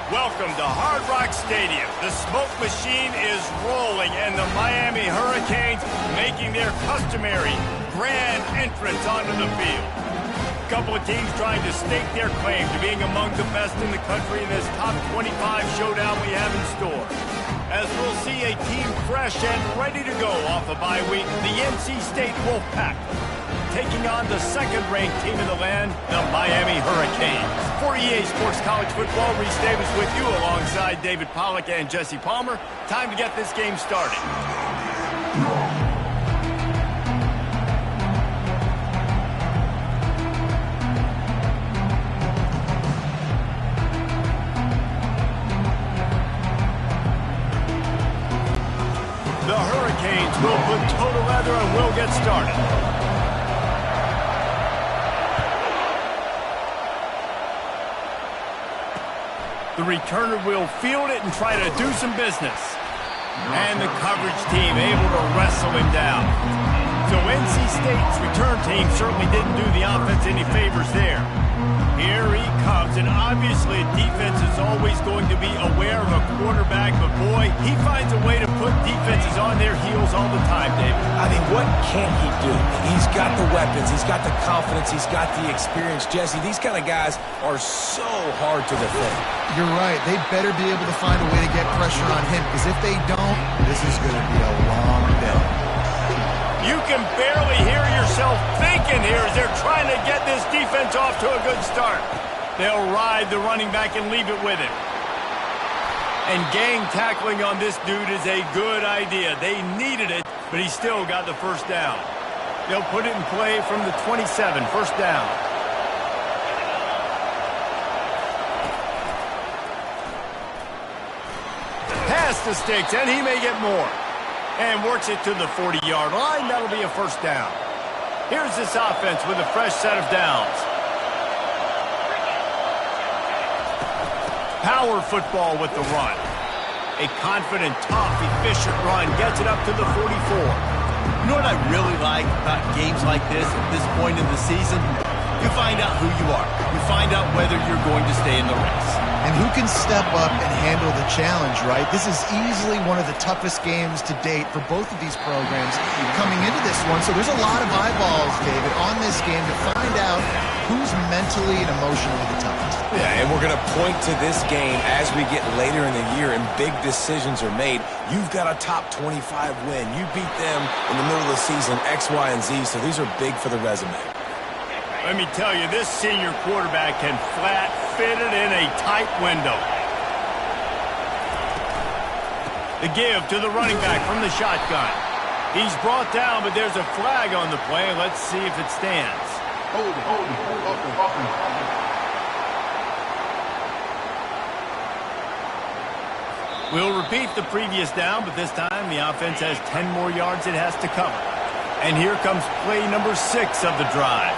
Welcome to Hard Rock Stadium. The smoke machine is rolling and the Miami Hurricanes making their customary grand entrance onto the field. A couple of teams trying to stake their claim to being among the best in the country in this top 25 showdown we have in store. As we'll see a team fresh and ready to go off a bye week, the NC State Wolfpack, taking on the second-ranked team in the land, the Miami Hurricanes. For EA Sports College Football, Reese Davis with you alongside David Pollack and Jesse Palmer. Time to get this game started. The Hurricanes will put total leather and will get started. The returner will field it and try to do some business. And the coverage team able to wrestle him down. So NC State's return team certainly didn't do the offense any favors there. Here he comes, and obviously defense is always going to be aware of a quarterback, but boy, he finds a way to put defenses on their heels all the time, David. I mean, what can't he do? He's got the weapons, he's got the confidence, he's got the experience. Jesse, these kind of guys are so hard to defend. You're right. They better be able to find a way to get pressure on him, because if they don't, this is going to be a long day. You can barely hear yourself thinking here as they're trying to get this defense off to a good start. They'll ride the running back and leave it with him. And gang tackling on this dude is a good idea. They needed it, but he still got the first down. They'll put it in play from the 27, first down. Pass the sticks, and he may get more. And works it to the 40-yard line. That'll be a first down. Here's this offense with a fresh set of downs. Power football with the run. A confident, tough, efficient run gets it up to the 44. You know what I really like about games like this at this point in the season? You find out who you are. You find out whether you're going to stay in the race. And who can step up and handle the challenge, right? This is easily one of the toughest games to date for both of these programs coming into this one. So there's a lot of eyeballs, David, on this game to find out who's mentally and emotionally the toughest. Yeah, and we're going to point to this game as we get later in the year and big decisions are made. You've got a top 25 win. You beat them in the middle of the season, X, Y, and Z, so these are big for the resume. Let me tell you, this senior quarterback can flat fit it in a tight window. The give to the running back from the shotgun. He's brought down, but there's a flag on the play. Let's see if it stands. Hold it. We'll repeat the previous down, but this time the offense has 10 more yards it has to cover. And here comes play number 6 of the drive.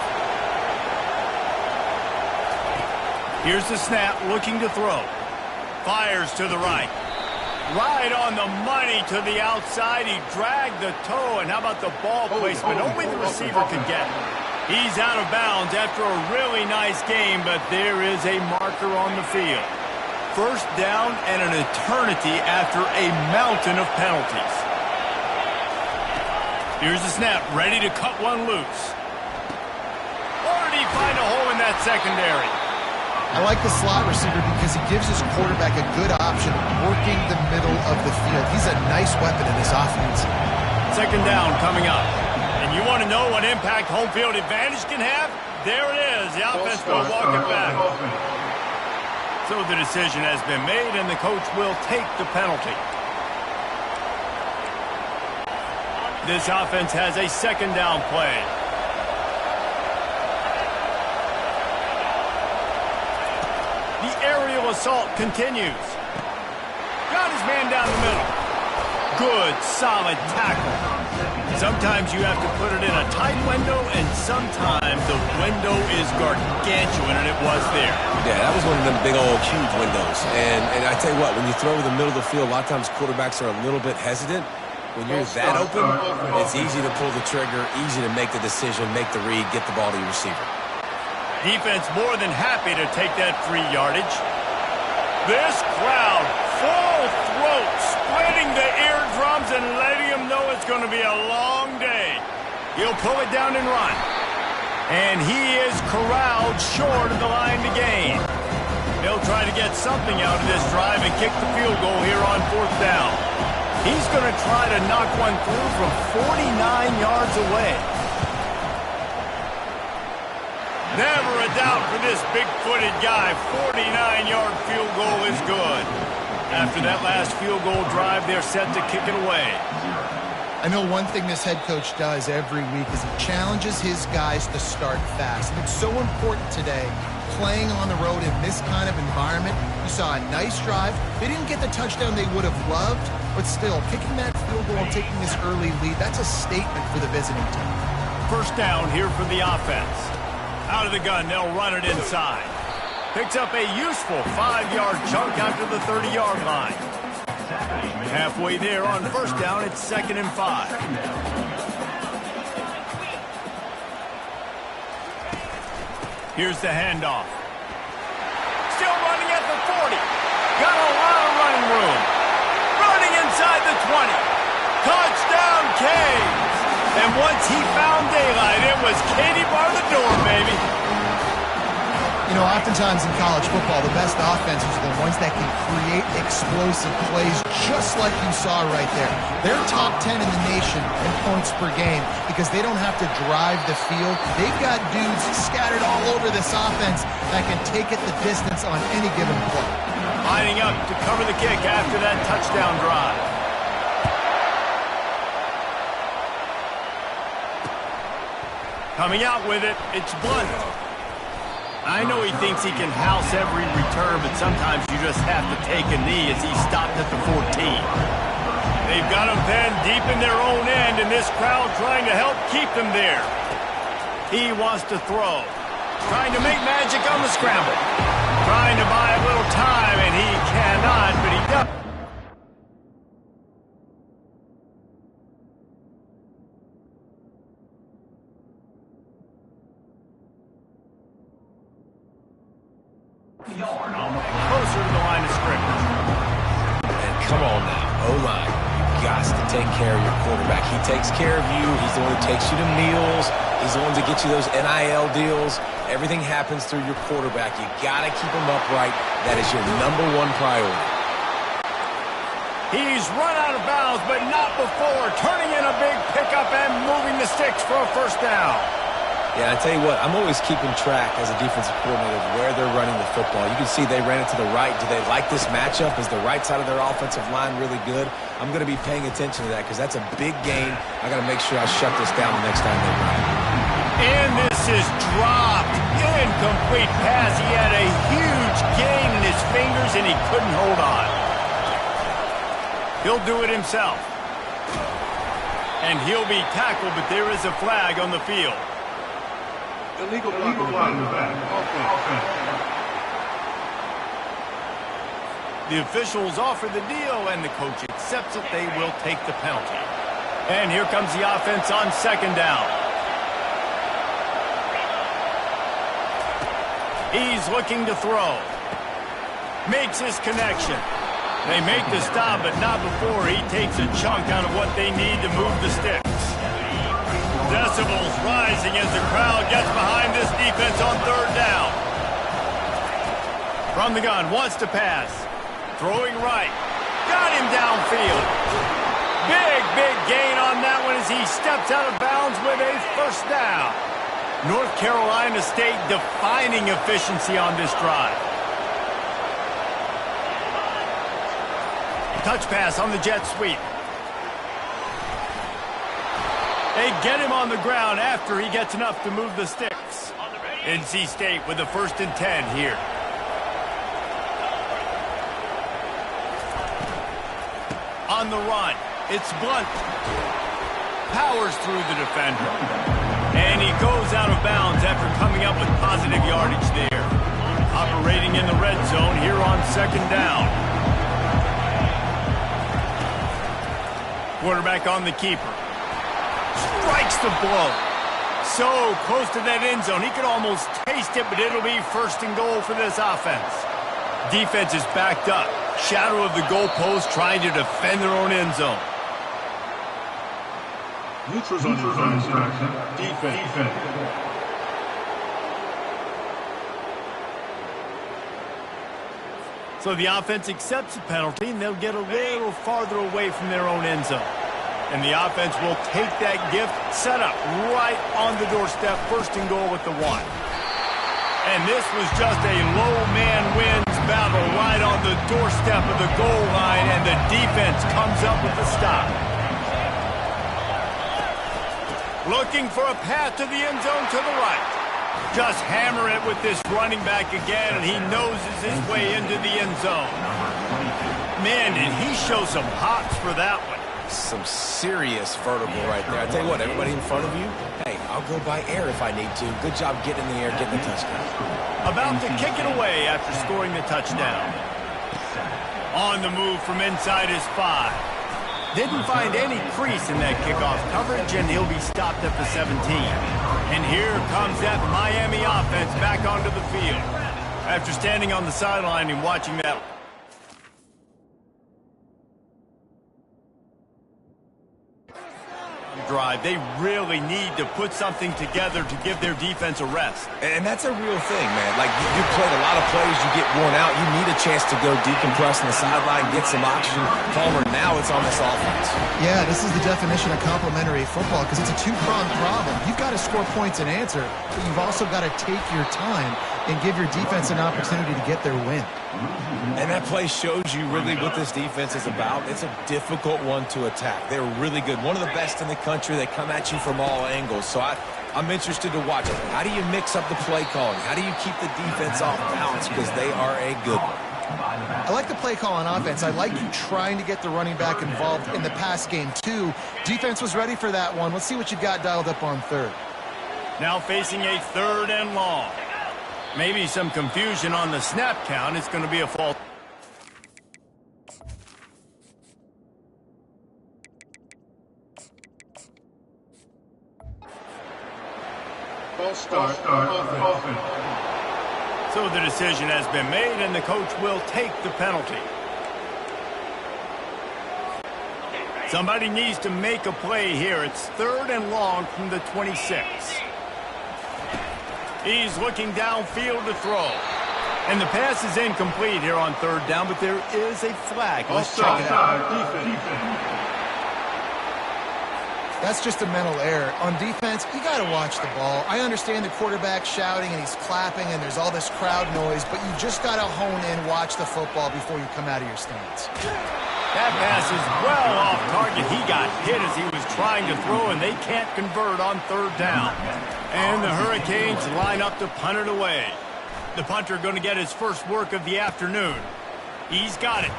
Here's the snap, looking to throw. Fires to the right. Right on the money to the outside. He dragged the toe, and how about the ball placement? Only the receiver could get it. He's out of bounds after a really nice game, but there is a marker on the field. First down and an eternity after a mountain of penalties. Here's the snap, ready to cut one loose. Or did he find a hole in that secondary? I like the slot receiver because he gives his quarterback a good option working the middle of the field. He's a nice weapon in this offense. Second down coming up. And you want to know what impact home field advantage can have? There it is. The offense will walk it back. So the decision has been made, and the coach will take the penalty. This offense has a second down play. The aerial assault continues. Got his man down the middle. Good, solid tackle. Sometimes you have to put it in a tight window, and sometimes the window is gargantuan, and it was there. Yeah, that was one of them big old huge windows. And I tell you what, when you throw in the middle of the field, a lot of times quarterbacks are a little bit hesitant. When you're that open, it's easy to pull the trigger, easy to make the decision, make the read, get the ball to your receiver. Defense more than happy to take that free yardage. This crowd, full throat, splitting the eardrums and letting them know it's going to be a long day. He'll pull it down and run. And he is corralled short of the line to gain. He'll try to get something out of this drive and kick the field goal here on 4th down. He's going to try to knock one through from 49 yards away. Never a doubt for this big-footed guy. 49-yard field goal is good. After that last field goal drive, they're set to kick it away. I know one thing this head coach does every week is he challenges his guys to start fast. And it's so important today, playing on the road in this kind of environment. You saw a nice drive. They didn't get the touchdown they would have loved, but still, kicking that field goal and taking this early lead, that's a statement for the visiting team. 1st down here for the offense. Out of the gun, they'll run it inside. Picks up a useful 5-yard chunk out to the 30-yard line. Halfway there on 1st down, it's 2nd and 5. Here's the handoff. Still running at the 40. Got a lot of running room. Running inside the 20. Touchdown, Canes. And once he found daylight, it was Katie bar the door, baby. You know, oftentimes in college football, the best offenses are the ones that can create explosive plays just like you saw right there. They're top 10 in the nation in points per game because they don't have to drive the field. They've got dudes scattered all over this offense that can take it the distance on any given play. Lining up to cover the kick after that touchdown drive. Coming out with it, it's Blunt. I know he thinks he can house every return, but sometimes you just have to take a knee as he stopped at the 14. They've got him then deep in their own end, and this crowd trying to help keep them there. He wants to throw. Trying to make magic on the scramble. Trying to buy a little time, and he cannot, but he does. Closer to the line of scrimmage. And come on now, O-line. You got to take care of your quarterback. He takes care of you. He's the one who takes you to meals. He's the one to get you those NIL deals. Everything happens through your quarterback. You got to keep him upright. That is your #1 priority. He's run out of bounds, but not before. Turning in a big pickup and moving the sticks for a 1st down. Yeah, I tell you what, I'm always keeping track as a defensive coordinator of where they're running the football. You can see they ran it to the right. Do they like this matchup? Is the right side of their offensive line really good? I'm going to be paying attention to that because that's a big gain. I got to make sure I shut this down the next time they run it. And this is dropped. Incomplete pass. He had a huge gain in his fingers, and he couldn't hold on. He'll do it himself. And he'll be tackled, but there is a flag on the field. Illegal flag in the back. Offense. The officials offer the deal, and the coach accepts it. They will take the penalty. And here comes the offense on 2nd down. He's looking to throw. Makes his connection. They make the stop, but not before he takes a chunk out of what they need to move the sticks. Decibels rising as the crowd gets behind this defense on 3rd down. From the gun, wants to pass. Throwing right. Got him downfield. Big gain on that one as he steps out of bounds with a 1st down. North Carolina State defining efficiency on this drive. Touch pass on the jet sweep. They get him on the ground after he gets enough to move the sticks. NC State with a 1st and 10 here. On the run, it's Blunt. Powers through the defender. And he goes out of bounds after coming up with positive yardage there. Operating in the red zone here on 2nd down. Quarterback on the keeper. Strikes the blow. So close to that end zone. He could almost taste it, but it'll be 1st and goal for this offense. Defense is backed up. Shadow of the goalpost trying to defend their own end zone. Neutrals on defense. So the offense accepts the penalty, and they'll get a little farther away from their own end zone. And the offense will take that gift, set up right on the doorstep, first and goal at the 1. And this was just a low man wins battle right on the doorstep of the goal line, and the defense comes up with the stop. Looking for a path to the end zone to the right. Just hammer it with this running back again, and he noses his way into the end zone. Man, did he show some hops for that one. Some serious vertical right there. I tell you what, everybody in front of you, hey, I'll go by air if I need to. Good job getting in the air, getting the touchdown. About to kick it away after scoring the touchdown. On the move from inside his 5. Didn't find any crease in that kickoff coverage, and he'll be stopped at the 17. And here comes that Miami offense back onto the field. After standing on the sideline and watching that drive, they really need to put something together to give their defense a rest. And that's a real thing, man. Like, you played a lot of plays, you get worn out, you need a chance to go decompress on the sideline, get some oxygen. Palmer, now it's on this offense. Yeah, this is the definition of complementary football because it's a two-pronged problem. You've got to score points and answer, but you've also got to take your time and give your defense an opportunity to get their win. And that play shows you really what this defense is about. It's a difficult one to attack. They're really good. One of the best in the country. They come at you from all angles. So I'm interested to watch it. How do you mix up the play calling? How do you keep the defense off balance? Because they are a good one. I like the play call on offense. I like you trying to get the running back involved in the pass game, too. Defense was ready for that one. Let's see what you've got dialed up on third. Now facing a 3rd and long. Maybe some confusion on the snap count. It's going to be a false. False start. Offense. So the decision has been made, and the coach will take the penalty. Somebody needs to make a play here. It's 3rd and long from the 26. He's looking downfield to throw. And the pass is incomplete here on 3rd down, but there is a flag. Let's check it out. That's just a mental error. On defense, you got to watch the ball. I understand the quarterback shouting and he's clapping and there's all this crowd noise, but you just got to hone in, watch the football before you come out of your stance. That pass is well off target. He got hit as he was trying to throw, and they can't convert on 3rd down. And the Hurricanes line up to punt it away. The punter going to get his first work of the afternoon. He's got it.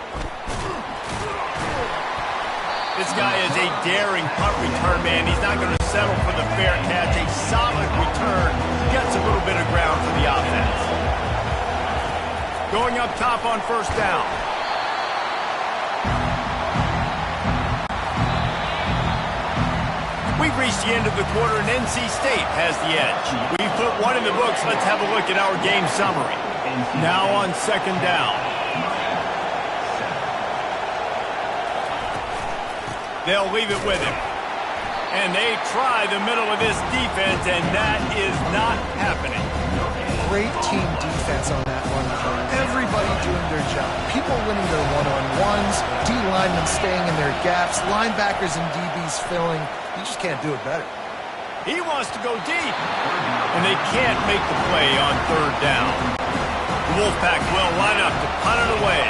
This guy is a daring punt return man. He's not going to settle for the fair catch. A solid return. Gets a little bit of ground for the offense. Going up top on 1st down. We've reached the end of the quarter, and NC State has the edge. We've put one in the books. Let's have a look at our game summary. Now on 2nd down. They'll leave it with him. And they try the middle of this defense, and that is not happening. Great team defense on that one. Everybody doing their job. People winning their one-on-ones, D-linemen staying in their gaps, linebackers and DBs filling. You just can't do it better. He wants to go deep, and they can't make the play on 3rd down. The Wolfpack will line up to punt it away.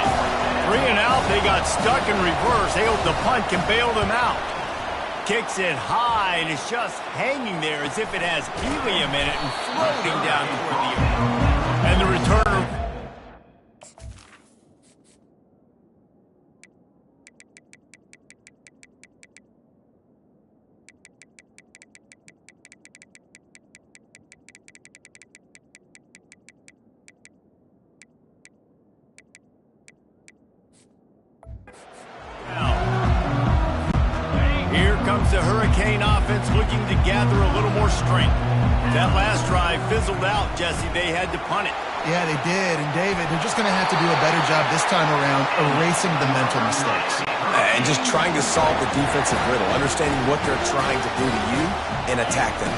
3 and out, they got stuck in reverse. They hope the punt can bail them out. Kicks it high, and it's just hanging there as if it has helium in it and floating down toward the earth. And the returner. Here comes the Hurricane offense looking to gather a little more strength. That last drive fizzled out, Jesse. They had to punt it. Yeah, they did. And, David, they're just going to have to do a better job this time around erasing the mental mistakes. And just trying to solve the defensive riddle, understanding what they're trying to do to you and attack them.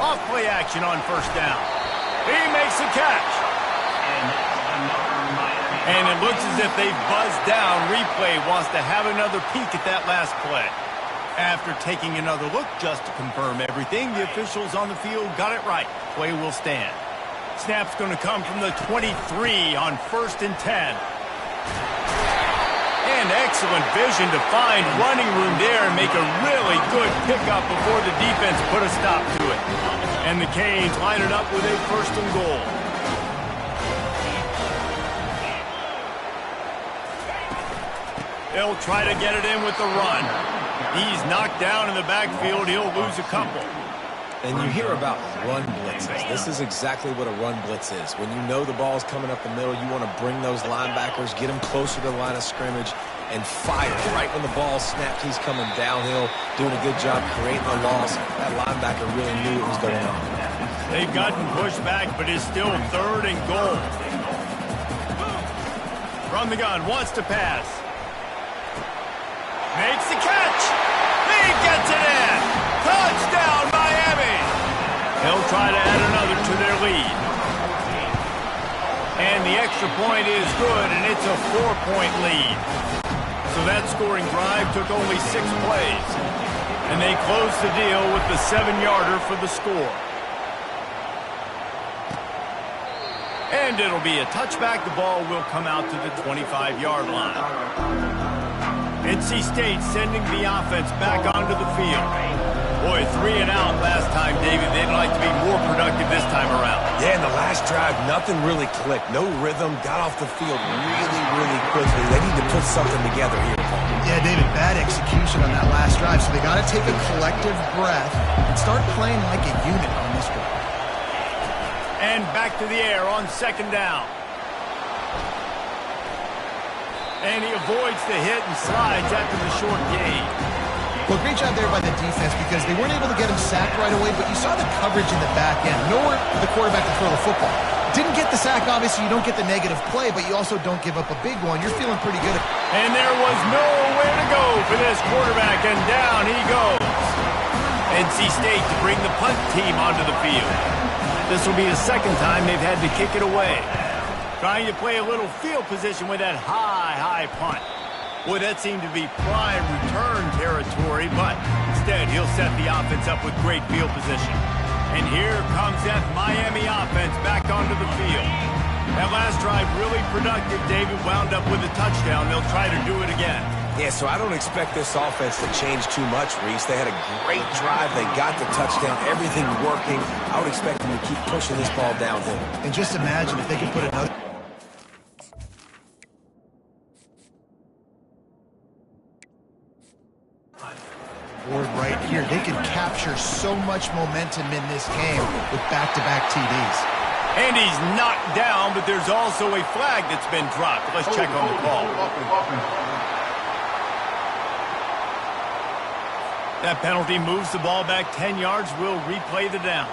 Off play action on first down. He makes the catch. And it looks as if they've buzzed down. Replay wants to have another peek at that last play. After taking another look just to confirm everything, the officials on the field got it right. Play will stand. Snap's going to come from the 23 on 1st and 10. And excellent vision to find running room there and make a really good pickup before the defense put a stop to it. And the Canes line it up with a 1st and goal. They'll try to get it in with the run. He's knocked down in the backfield. He'll lose a couple. And you hear about run blitzes. This is exactly what a run blitz is. When you know the ball's coming up the middle, you want to bring those linebackers, get them closer to the line of scrimmage, and fire. Right when the ball snaps, he's coming downhill, doing a good job creating a loss. That linebacker really knew what was going on. They've gotten pushed back, but it's still 3rd and goal. From the gun, wants to pass. Makes the catch. He gets it in. Touchdown, Miami. They'll try to add another to their lead. And the extra point is good, and it's a 4-point lead. So that scoring drive took only 6 plays. And they closed the deal with the 7-yarder for the score. And it'll be a touchback. The ball will come out to the 25-yard line. NC State sending the offense back onto the field. Boy, 3 and out last time, David. They'd like to be more productive this time around. Yeah, in the last drive, nothing really clicked. No rhythm, got off the field really, really quickly. They need to put something together here. Yeah, David, bad execution on that last drive, so they got to take a collective breath and start playing like a unit on this one. And back to the air on 2nd down. And he avoids the hit and slides after the short gain. Well, great job there by the defense because they weren't able to get him sacked right away, but you saw the coverage in the back end. Nowhere for the quarterback to throw the football. Didn't get the sack, obviously. You don't get the negative play, but you also don't give up a big one. You're feeling pretty good. And there was nowhere to go for this quarterback, and down he goes. NC State to bring the punt team onto the field. This will be the 2nd time they've had to kick it away. Trying to play a little field position with that high punt. Boy, that seemed to be prime return territory, but instead he'll set the offense up with great field position. And here comes that Miami offense back onto the field. That last drive really productive. David wound up with a touchdown. They'll try to do it again. Yeah, so I don't expect this offense to change too much, Reese. They had a great drive. They got the touchdown. Everything working. I would expect them to keep pushing this ball downhill. And just imagine if they could put another... board right here. They could capture so much momentum in this game with back-to-back TDs. And he's knocked down, but there's also a flag that's been dropped. Let's check on the call. That penalty moves the ball back 10 yards. We'll replay the down.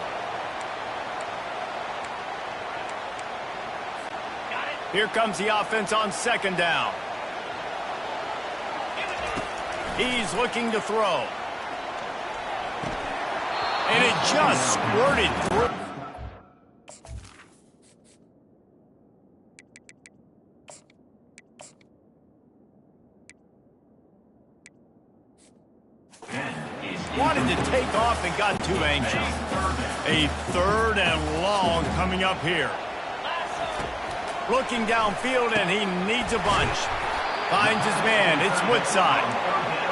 Here comes the offense on 2nd down. He's looking to throw. And it just squirted through. Wanted to take off and got too anxious. A 3rd and long coming up here. Looking downfield, and he needs a bunch. Finds his man. It's Woodside.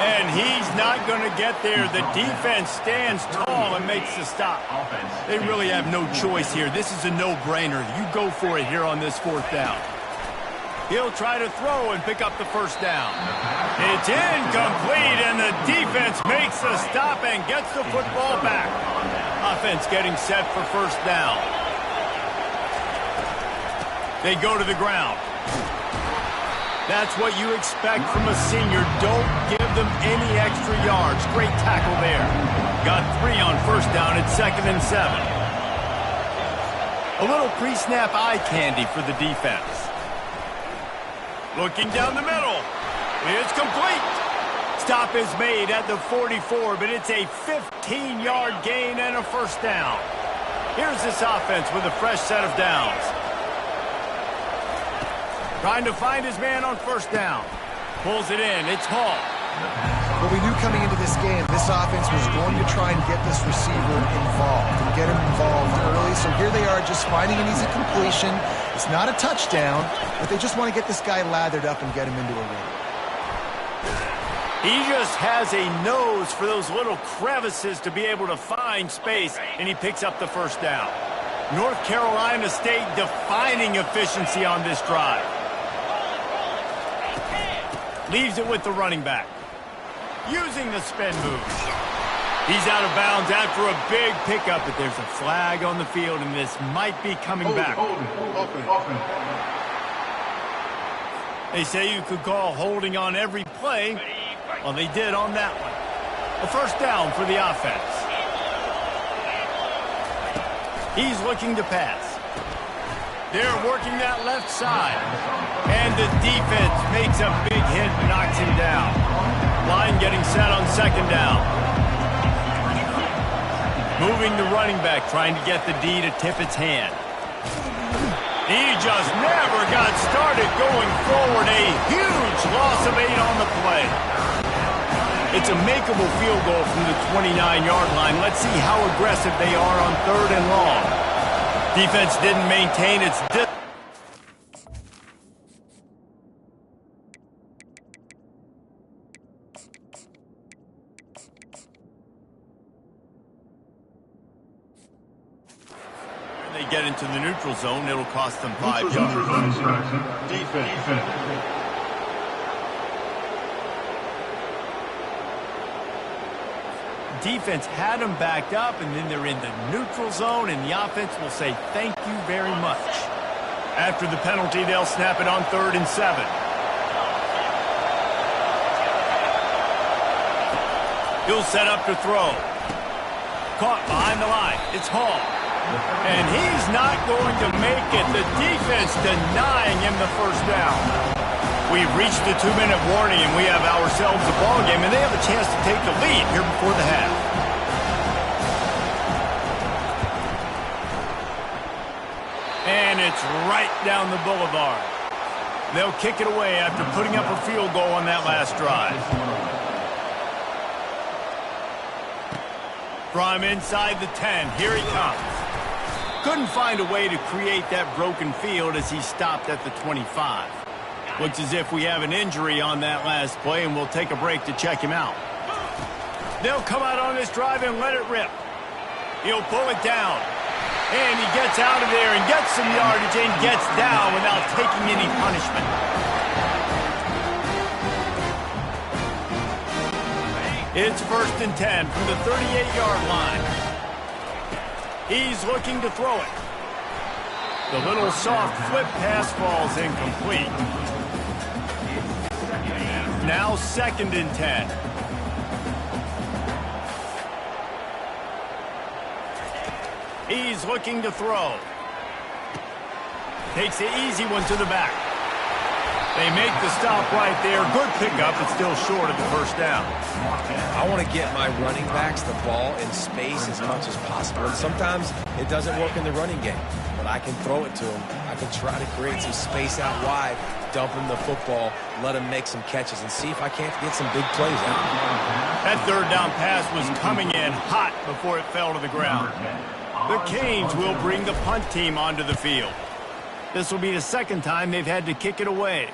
And he's not going to get there. The defense stands tall and makes the stop. They really have no choice here. This is a no-brainer. You go for it here on this 4th down. He'll try to throw and pick up the 1st down. It's incomplete, and the defense makes the stop and gets the football back. Offense getting set for 1st down. They go to the ground. That's what you expect from a senior. Don't give them any extra yards. Great tackle there. Got 3 on 1st down at 2nd and 7. A little pre-snap eye candy for the defense. Looking down the middle. It's complete. Stop is made at the 44, but it's a 15-yard gain and a first down. Here's this offense with a fresh set of downs. Trying to find his man on first down. Pulls it in. It's Hall. Well, we knew coming into this game, this offense was going to try and get this receiver involved and get him involved early. So here they are just finding an easy completion. It's not a touchdown, but they just want to get this guy lathered up and get him into a rhythm. He just has a nose for those little crevices to be able to find space, and he picks up the first down. North Carolina State defining efficiency on this drive. Leaves it with the running back. Using the spin move. He's out of bounds after a big pickup, but there's a flag on the field, and this might be coming back. They say you could call holding on every play. Well, they did on that one. A first down for the offense. He's looking to pass. They're working that left side. And the defense makes a big hit and knocks him down. Line getting set on second down. Moving the running back, trying to get the D to tip its hand. He just never got started going forward. A huge loss of 8 on the play. It's a makeable field goal from the 29-yard line. Let's see how aggressive they are on third and long. Defense didn't maintain its distance. They get into the neutral zone, it'll cost them 5 yards. Defense. Defense had them backed up, and then they're in the neutral zone, and the offense will say thank you very much. After the penalty, they'll snap it on 3rd and 7. He'll set up to throw. Caught behind the line. It's Hall. And he's not going to make it. The defense denying him the first down. We've reached the 2-minute warning, and we have ourselves a ball game, and they have a chance to take the lead here before the half. And it's right down the boulevard. They'll kick it away after putting up a field goal on that last drive. From inside the 10, here he comes. Couldn't find a way to create that broken field as he stopped at the 25. Looks as if we have an injury on that last play, and we'll take a break to check him out. They'll come out on this drive and let it rip. He'll pull it down. And he gets out of there and gets some yardage and gets down without taking any punishment. It's 1st and 10 from the 38-yard line. He's looking to throw it. The little soft flip pass falls incomplete. Now 2nd and 10. He's looking to throw. Takes the easy one to the back. They make the stop right there. Good pickup, but still short of the first down. I want to get my running backs the ball in space as much as possible. And sometimes it doesn't work in the running game, but I can throw it to them. I can try to create some space out wide, dump him the football, let him make some catches, and see if I can't get some big plays out. That 3rd down pass was coming in hot before it fell to the ground. The Canes will bring the punt team onto the field. This will be the 2nd time they've had to kick it away.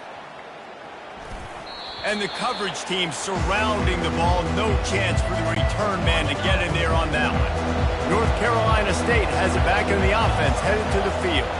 And the coverage team surrounding the ball. No chance for the return man to get in there on that one. North Carolina State has it back in the offense, headed to the field.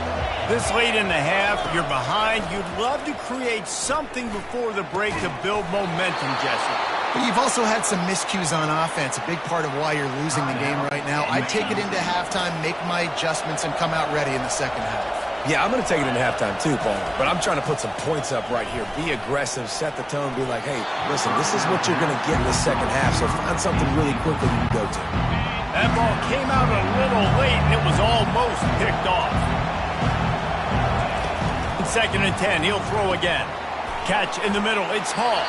This late in the half, you're behind. You'd love to create something before the break to build momentum, Jesse. But you've also had some miscues on offense, a big part of why you're losing the game right now. I'd take it into halftime, make my adjustments, and come out ready in the 2nd half. Yeah, I'm going to take it into halftime too, Paul. But I'm trying to put some points up right here. Be aggressive, set the tone, be like, hey, listen, this is what you're going to get in the 2nd half, so find something really quickly you can go to. That ball came out a little late, and it was almost picked off. 2nd and 10. He'll throw again. Catch in the middle. It's Hall.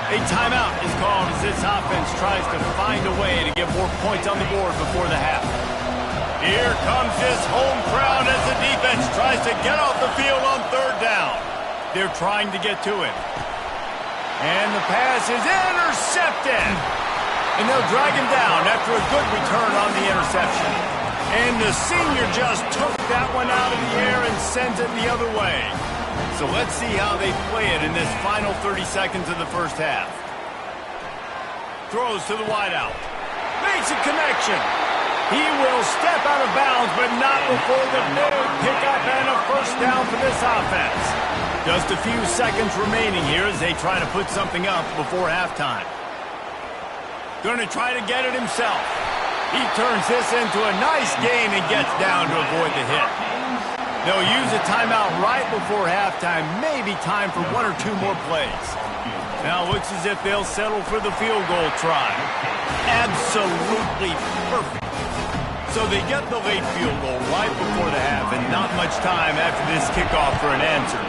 A timeout is called as this offense tries to find a way to get more points on the board before the half. Here comes this home crowd as the defense tries to get off the field on 3rd down. They're trying to get to him. And the pass is intercepted. And they'll drag him down after a good return on the interception. And the senior just took that one out of the air and sends it the other way. So let's see how they play it in this final 30 seconds of the first half. Throws to the wideout. Makes a connection. He will step out of bounds, but not before the big pickup and a first down for this offense. Just a few seconds remaining here as they try to put something up before halftime. Going to try to get it himself. He turns this into a nice gain and gets down to avoid the hit. They'll use a timeout right before halftime. Maybe time for 1 or 2 more plays. Now it looks as if they'll settle for the field goal try. Absolutely perfect. So they get the late field goal right before the half and not much time after this kickoff for an answer.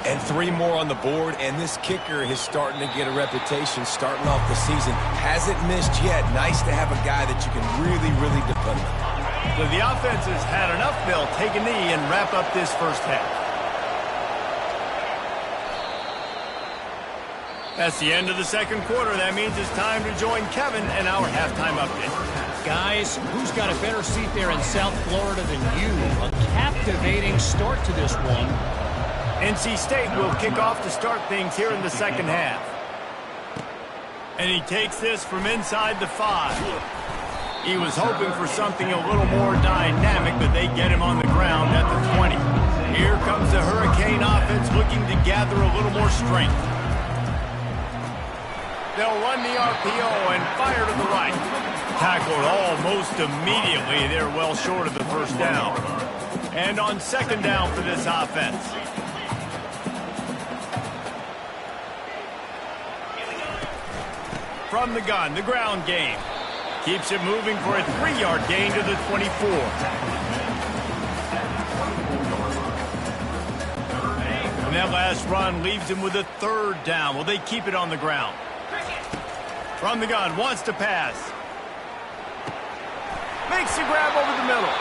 And 3 more on the board, and this kicker is starting to get a reputation starting off the season. Hasn't missed yet. Nice to have a guy that you can really, really depend on. So the offense has had enough. They'll take a knee and wrap up this first half. That's the end of the second quarter. That means it's time to join Kevin in our halftime update. Guys, who's got a better seat there in South Florida than you? A captivating start to this one. NC State will kick off to start things here in the second half. And he takes this from inside the 5. He was hoping for something a little more dynamic, but they get him on the ground at the 20. Here comes the Hurricane offense looking to gather a little more strength. They'll run the RPO and fire to the right. Tackled almost immediately. They're well short of the first down. And on 2nd down for this offense. From the gun, the ground game. Keeps it moving for a 3-yard gain to the 24. And that last run leaves him with a 3rd down. Will they keep it on the ground? From the gun, wants to pass. Makes the grab over the middle.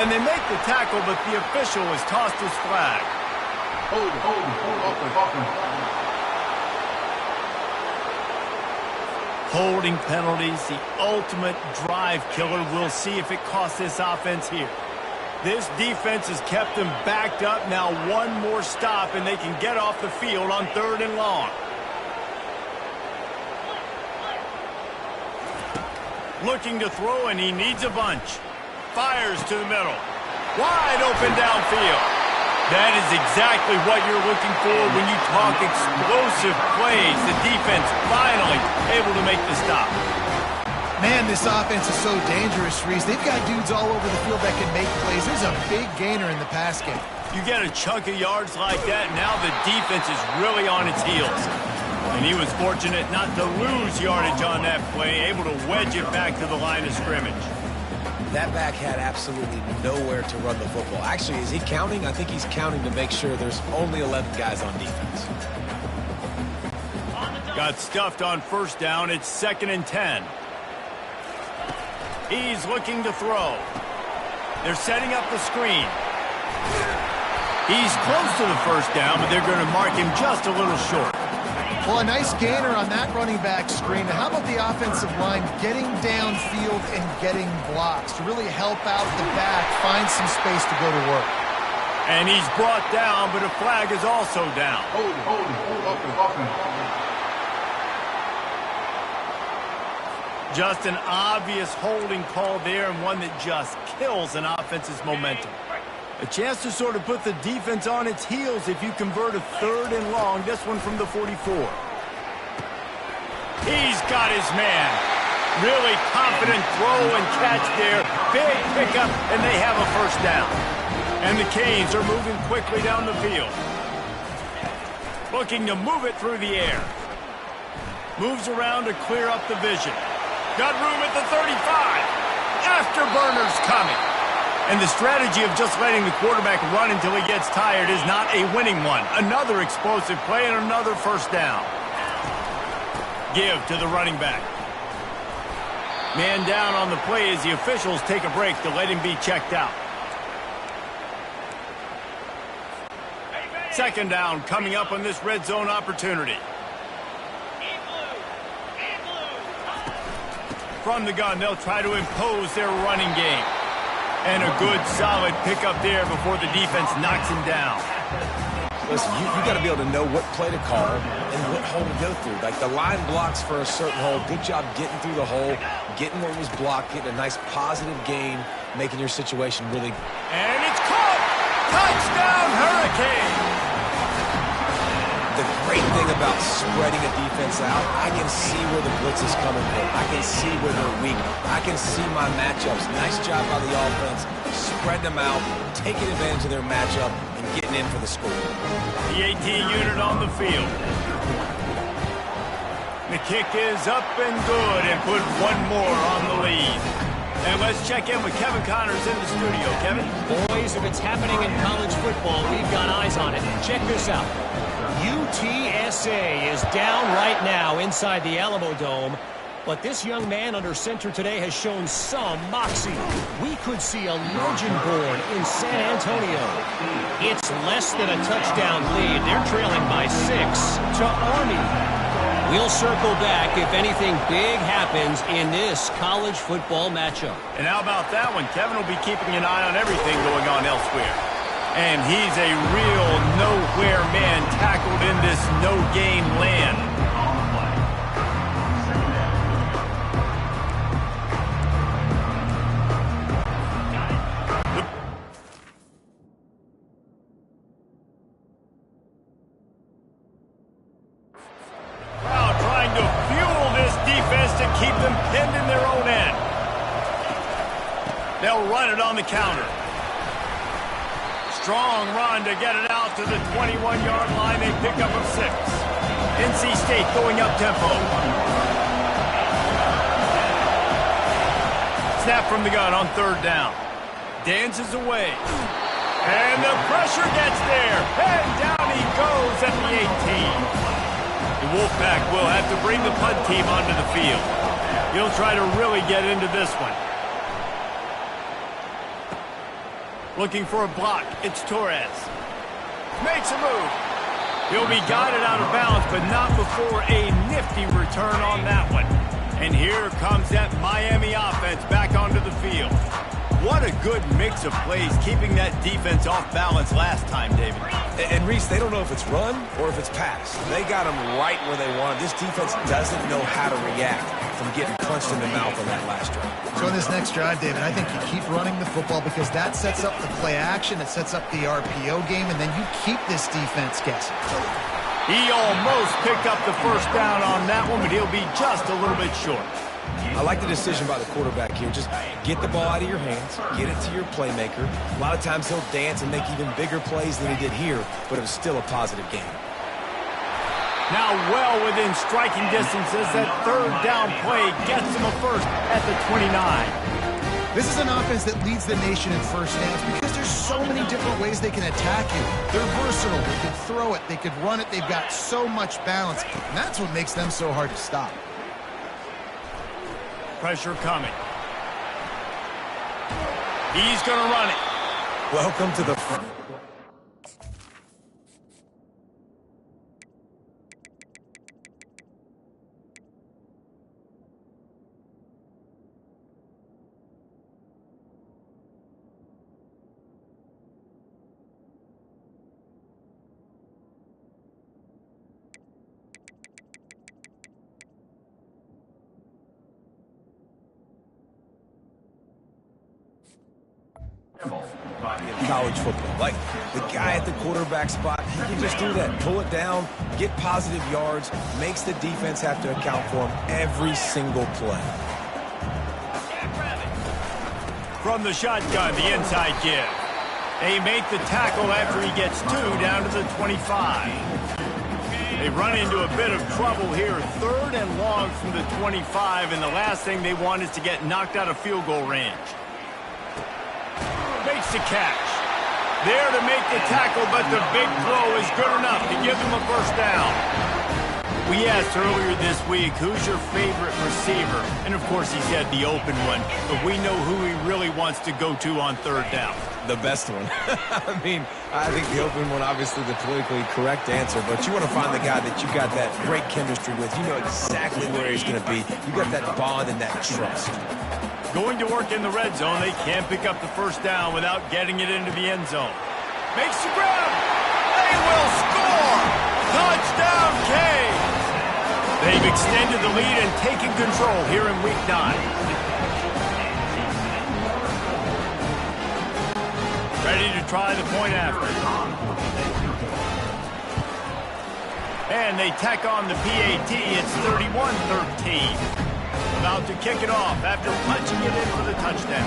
And they make the tackle, but the official has tossed his flag. Hold up. Holding penalties, the ultimate drive killer. We'll see if it costs this offense here. This defense has kept them backed up. Now 1 more stop, and they can get off the field on 3rd and long. Looking to throw, and he needs a bunch. Fires to the middle. Wide open downfield. That is exactly what you're looking for when you talk explosive plays. The defense finally able to make the stop. Man, this offense is so dangerous, Reese. They've got dudes all over the field that can make plays. There's a big gainer in the pass game. You get a chunk of yards like that, now the defense is really on its heels. And he was fortunate not to lose yardage on that play, able to wedge it back to the line of scrimmage. That back had absolutely nowhere to run the football. Actually, is he counting? I think he's counting to make sure there's only 11 guys on defense. Got stuffed on 1st down. It's 2nd and 10. He's looking to throw. They're setting up the screen. He's close to the 1st down, but they're going to mark him just a little short. Well, a nice gainer on that running back screen. How about the offensive line getting downfield and getting blocks to really help out the back, find some space to go to work? And he's brought down, but a flag is also down. Hold up. Just an obvious holding call there, and one that just kills an offense's momentum. A chance to sort of put the defense on its heels if you convert a 3rd and long. This one from the 44. He's got his man. Really confident throw and catch there. Big pickup, and they have a 1st down. And the Canes are moving quickly down the field. Looking to move it through the air. Moves around to clear up the vision. Got room at the 35. Afterburners coming. And the strategy of just letting the quarterback run until he gets tired is not a winning one. Another explosive play and another first down. Give to the running back. Man down on the play as the officials take a break to let him be checked out. Second down coming up on this red zone opportunity. From the gun, they'll try to impose their running game. And a good, solid pickup there before the defense knocks him down. Listen, you got to be able to know what play to call and what hole to go through. Like, the line blocks for a certain hole. Good job getting through the hole, getting where it was blocked, getting a nice positive gain, making your situation really... And it's caught! Touchdown, Hurricane! The great thing about spreading a defense out, I can see where the blitz is coming from. I can see where they're weak. I can see my matchups. Nice job by the offense, spreading them out, taking advantage of their matchup, and getting in for the score. The 18 unit on the field. The kick is up and good, and put one more on the lead. And let's check in with Kevin Connors in the studio. Kevin? Boys, if it's happening in college football, we've got eyes on it. Check this out. UTSA is down right now inside the Alamo Dome, but this young man under center today has shown some moxie. We could see a legend born in San Antonio. It's less than a touchdown lead. They're trailing by 6 to Army. We'll circle back if anything big happens in this college football matchup. And how about that one? Kevin will be keeping an eye on everything going on elsewhere. And he's a real nowhere man tackled in this no-gain land. Wow, trying to fuel this defense to keep them pinned in their own end. They'll run it on the counter. Strong run to get it out to the 21-yard line. They pick up a 6. NC State going up tempo. Snap from the gun on third down. Dances away. And the pressure gets there. And down he goes at the 18. The Wolfpack will have to bring the punt team onto the field. He'll try to really get into this one. Looking for a block. It's Torres. Makes a move. He'll be guided out of bounds, but not before a nifty return on that one. And here comes that Miami offense back onto the field. What a good mix of plays, keeping that defense off balance last time, David. And Reese, they don't know if it's run or if it's pass. They got them right where they want. This defense doesn't know how to react from getting punched in the mouth on that last drive. So in this next drive, David, I think you keep running the football because that sets up the play action, it sets up the RPO game, and then you keep this defense guessing. He almost picked up the first down on that one, but he'll be just a little bit short. I like the decision by the quarterback here. Just get the ball out of your hands, get it to your playmaker. A lot of times he'll dance and make even bigger plays than he did here, but it was still a positive game. Now well within striking distance as that third down play gets him a first at the 29. This is an offense that leads the nation in first downs because there's so many different ways they can attack you. They're versatile. They can throw it. They could run it. They've got so much balance. And that's what makes them so hard to stop. Pressure coming. He's going to run it. Welcome to the front. In college football, like the guy at the quarterback spot, he can just do that, pull it down, get positive yards, makes the defense have to account for him every single play. From the shotgun, the inside give. They make the tackle after he gets 2 down to the 25. They run into a bit of trouble here, 3rd and long from the 25, and the last thing they want is to get knocked out of field goal range. makes the catch. There to make the tackle, but the big throw is good enough to give them a first down. We asked earlier this week, who's your favorite receiver? And, of course, he said the open one, but we know who he really wants to go to on third down. The best one. I mean, I think the open one, obviously the politically correct answer, but you want to find the guy that you got that great chemistry with. You know exactly where he's going to be. You got that bond and that trust. Going to work in the red zone, they can't pick up the first down without getting it into the end zone. Makes the grab. They will score. Touchdown, Canes. They've extended the lead and taken control here in Week 9. Ready to try the point after. And they tack on the PAT. It's 31-13. About to kick it off after punching it in for the touchdown.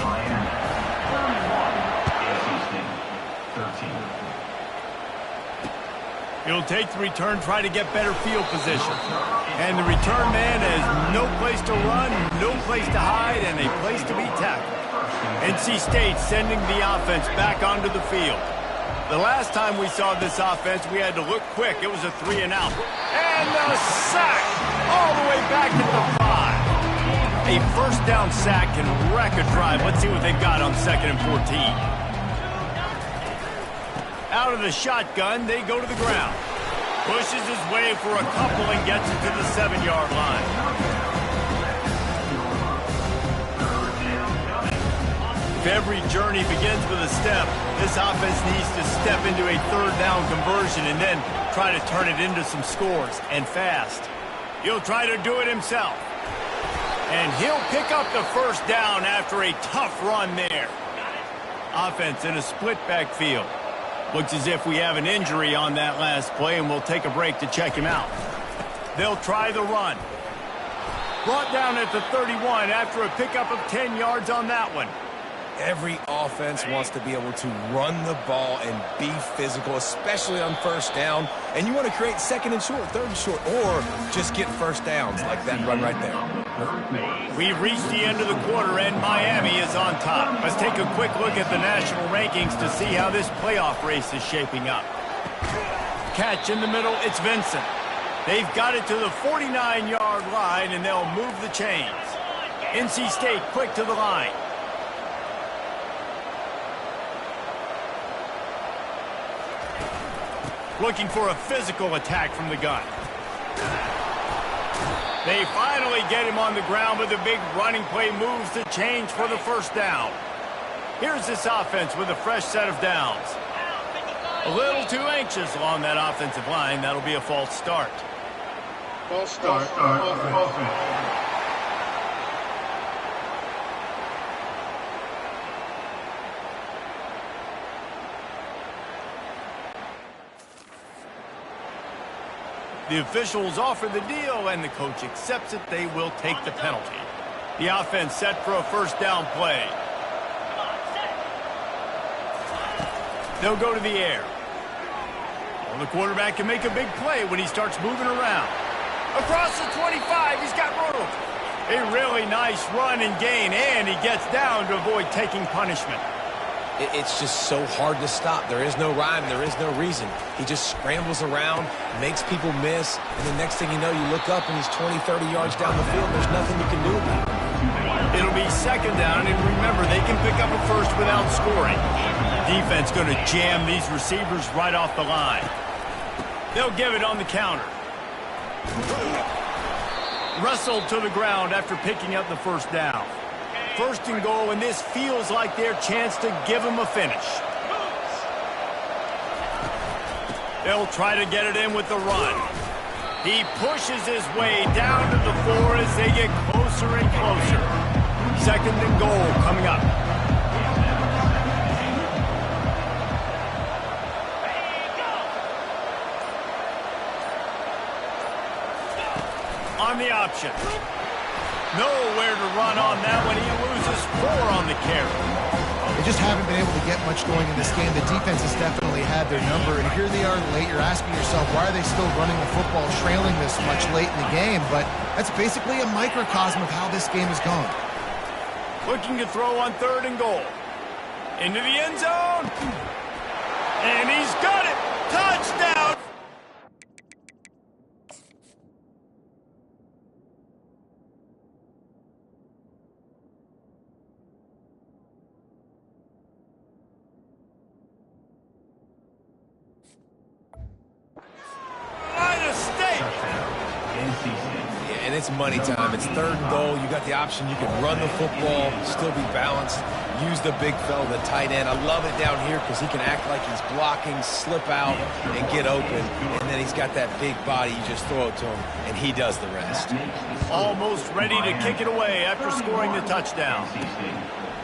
He'll take the return, try to get better field position. And the return man has no place to run, no place to hide, and a place to be tackled. NC State sending the offense back onto the field. The last time we saw this offense, we had to look quick. It was a 3 and out. And a sack all the way back at the 5. A first down sack can wreck a drive. Let's see what they've got on 2nd and 14. Out of the shotgun, they go to the ground. Pushes his way for a couple and gets it to the 7-yard line. If every journey begins with a step, this offense needs to step into a third down conversion and then try to turn it into some scores, and fast. He'll try to do it himself. And he'll pick up the first down after a tough run there. Offense in a split backfield. Looks as if we have an injury on that last play, and we'll take a break to check him out. They'll try the run. Brought down at the 31 after a pickup of 10 yards on that one. Every offense wants to be able to run the ball and be physical, especially on first down. And you want to create 2nd and short, 3rd and short, or just get first downs like that run right there. We've reached the end of the quarter, and Miami is on top. Let's take a quick look at the national rankings to see how this playoff race is shaping up. Catch in the middle, it's Vincent. They've got it to the 49-yard line, and they'll move the chains. NC State quick to the line. Looking for a physical attack from the gun. They finally get him on the ground, but the big running play moves the chains for the first down. Here's this offense with a fresh set of downs. A little too anxious along that offensive line. That'll be a false start. False start. Offense. The officials offer the deal, and the coach accepts it. They will take the penalty. The offense set for a first down play. They'll go to the air. Well, the quarterback can make a big play when he starts moving around. Across the 25, he's got room. A really nice run and gain, and he gets down to avoid taking punishment. It's just so hard to stop. There is no rhyme. There is no reason. He just scrambles around, makes people miss, and the next thing you know, you look up and he's 20, 30 yards down the field. There's nothing you can do about it. It'll be 2nd down, and remember, they can pick up a first without scoring. Defense going to jam these receivers right off the line. They'll give it on the counter. Wrestled to the ground after picking up the first down. 1st and goal, and this feels like their chance to give them a finish. They'll try to get it in with the run. He pushes his way down to the 4 as they get closer and closer. 2nd and goal coming up. On the option. Nowhere to run on that one. He loses 4 on the carry. They just haven't been able to get much going in this game. The defense has definitely had their number, and here they are late. You're asking yourself, why are they still running the football, trailing this much late in the game? But that's basically a microcosm of how this game has gone. Looking to throw on 3rd and goal. Into the end zone. And he's got it. Touchdown. And it's money time. It's 3rd and goal. You got the option. You can run the football, still be balanced, use the big fella, the tight end. I love it down here because he can act like he's blocking, slip out, and get open. And then he's got that big body. You just throw it to him, and he does the rest. Almost ready to kick it away after scoring the touchdown.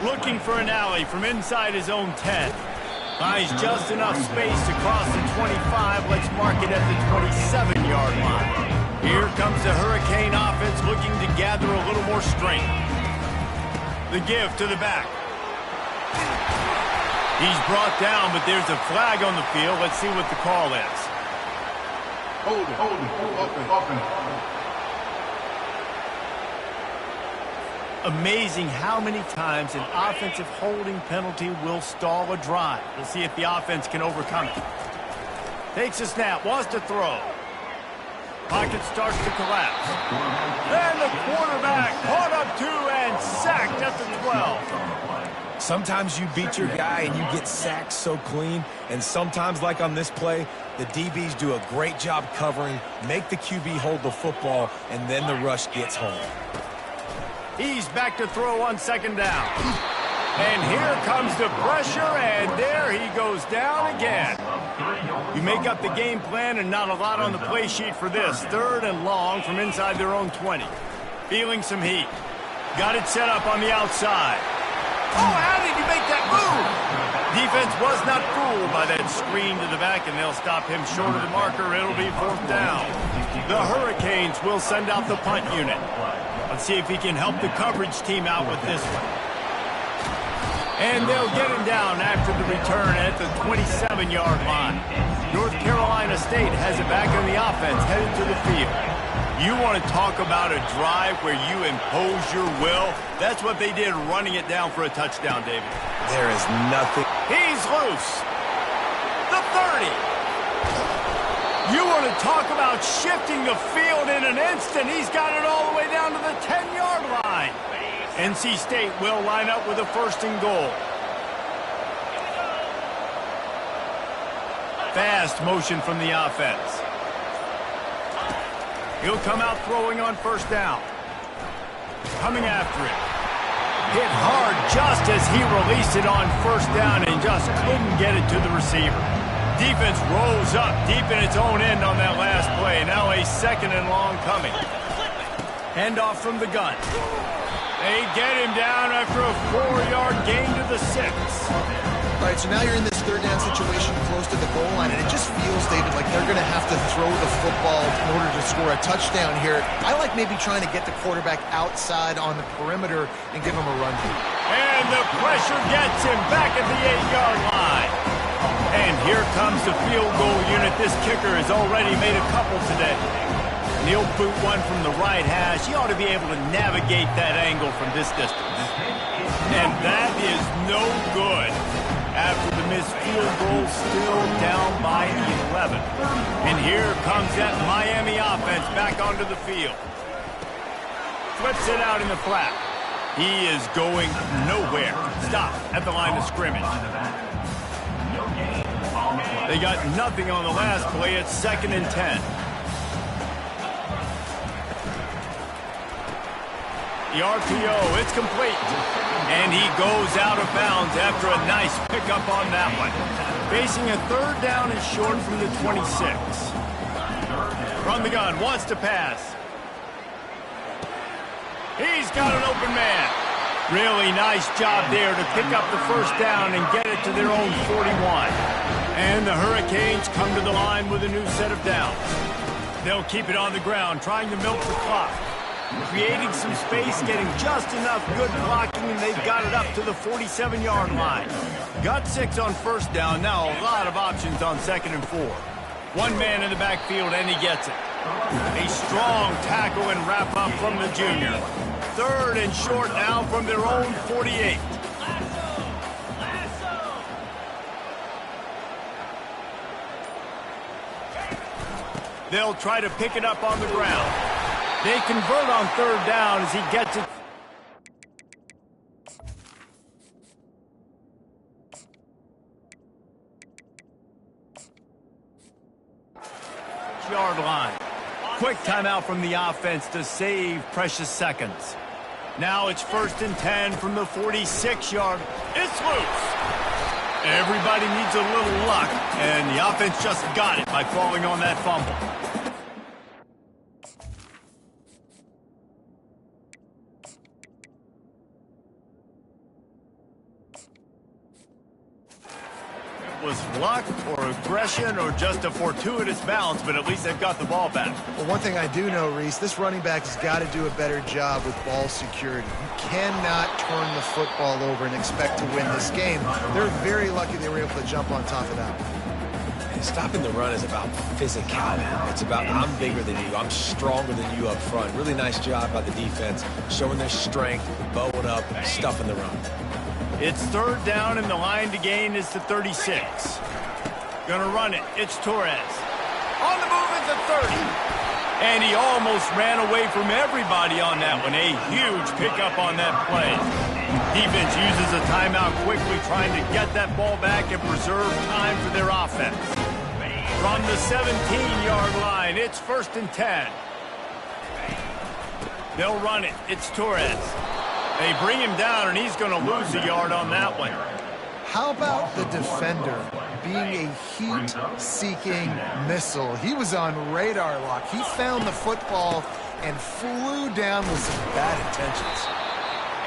Looking for an alley from inside his own 10. Finds just enough space to cross the 25. Let's mark it at the 27-yard line. Here comes the Hurricane offense looking to gather a little more strength. The give to the back. He's brought down, but there's a flag on the field. Let's see what the call is. Hold it. Offense. Amazing how many times an offensive holding penalty will stall a drive. We'll see if the offense can overcome it. Takes a snap, wants to throw. Pocket starts to collapse. And the quarterback caught up to and sacked at the 12. Sometimes you beat your guy and you get sacked so clean, and sometimes, like on this play, the DBs do a great job covering, make the QB hold the football, and then the rush gets home. He's back to throw on 2nd down. And here comes the pressure, and there he goes down again. You make up the game plan and not a lot on the play sheet for this. 3rd and long from inside their own 20. Feeling some heat. Got it set up on the outside. Oh, how did he make that move? Defense was not fooled by that screen to the back, and they'll stop him short of the marker. It'll be 4th down. The Hurricanes will send out the punt unit. Let's see if he can help the coverage team out with this one. And they'll get him down after the return at the 27-yard line. North Carolina State has it back on the offense, headed to the field. You want to talk about a drive where you impose your will? That's what they did, running it down for a touchdown, David. There is nothing. He's loose. The 30. You want to talk about shifting the field in an instant. He's got it all the way down to the 10-yard line. NC State will line up with a 1st and goal. Fast motion from the offense. He'll come out throwing on 1st down. Coming after it. Hit hard just as he released it on 1st down and just couldn't get it to the receiver. Defense rose up deep in its own end on that last play. Now a 2nd and long coming. Handoff from the gun. They get him down after a 4-yard gain to the 6. All right, so now you're in this 3rd down situation close to the goal line, and it just feels, David, like they're going to have to throw the football in order to score a touchdown here. I like maybe trying to get the quarterback outside on the perimeter and give him a run. And the pressure gets him back at the 8-yard line. And here comes the field goal unit. This kicker has already made a couple today. And he'll boot one from the right hash. He ought to be able to navigate that angle from this distance. And that is no good. After the missed field goal, still down by 11. And here comes that Miami offense back onto the field. Flips it out in the flat. He is going nowhere. Stop at the line of scrimmage. They got nothing on the last play. It's 2nd and 10. The RPO, it's complete. And he goes out of bounds after a nice pickup on that one. Facing a 3rd down and short from the 26. From the gun, wants to pass. He's got an open man. Really nice job there to pick up the 1st down and get it to their own 41. And the Hurricanes come to the line with a new set of downs. They'll keep it on the ground, trying to milk the clock. Creating some space, getting just enough good blocking, and they've got it up to the 47-yard line. Got 6 on 1st down, now a lot of options on 2nd and 4. One man in the backfield, and he gets it. A strong tackle and wrap up from the junior. 3rd and short now from their own 48. They'll try to pick it up on the ground. They convert on third down as he gets it. Yard line. Quick timeout from the offense to save precious seconds. Now it's 1st and 10 from the 46-yard. It's loose. Everybody needs a little luck, and the offense just got it by falling on that fumble. Was luck or aggression or just a fortuitous bounce, but at least they've got the ball back. Well, one thing I do know, Reese, this running back has got to do a better job with ball security. You cannot turn the football over and expect to win this game. They're very lucky they were able to jump on top of that. And stopping the run is about physicality. It's about I'm bigger than you, I'm stronger than you up front. Really nice job by the defense, showing their strength, bowing up, stuffing the run. It's 3rd down, and the line to gain is the 36. Gonna run it. It's Torres. On the move is the 30. And he almost ran away from everybody on that one. A huge pickup on that play. Defense uses a timeout quickly, trying to get that ball back and preserve time for their offense. From the 17-yard line, it's 1st and 10. They'll run it. It's Torres. They bring him down, and he's going to lose a yard on that one. How about the defender being a heat-seeking missile? He was on radar lock. He found the football and flew down with some bad intentions.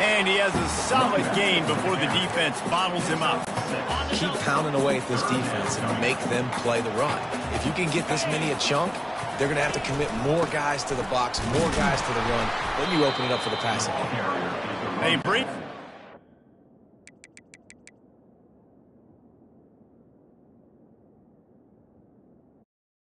And he has a solid gain before the defense bottles him up. Keep pounding away at this defense and make them play the run. If you can get this many a chunk, they're going to have to commit more guys to the box, more guys to the run. Then you open it up for the passing game.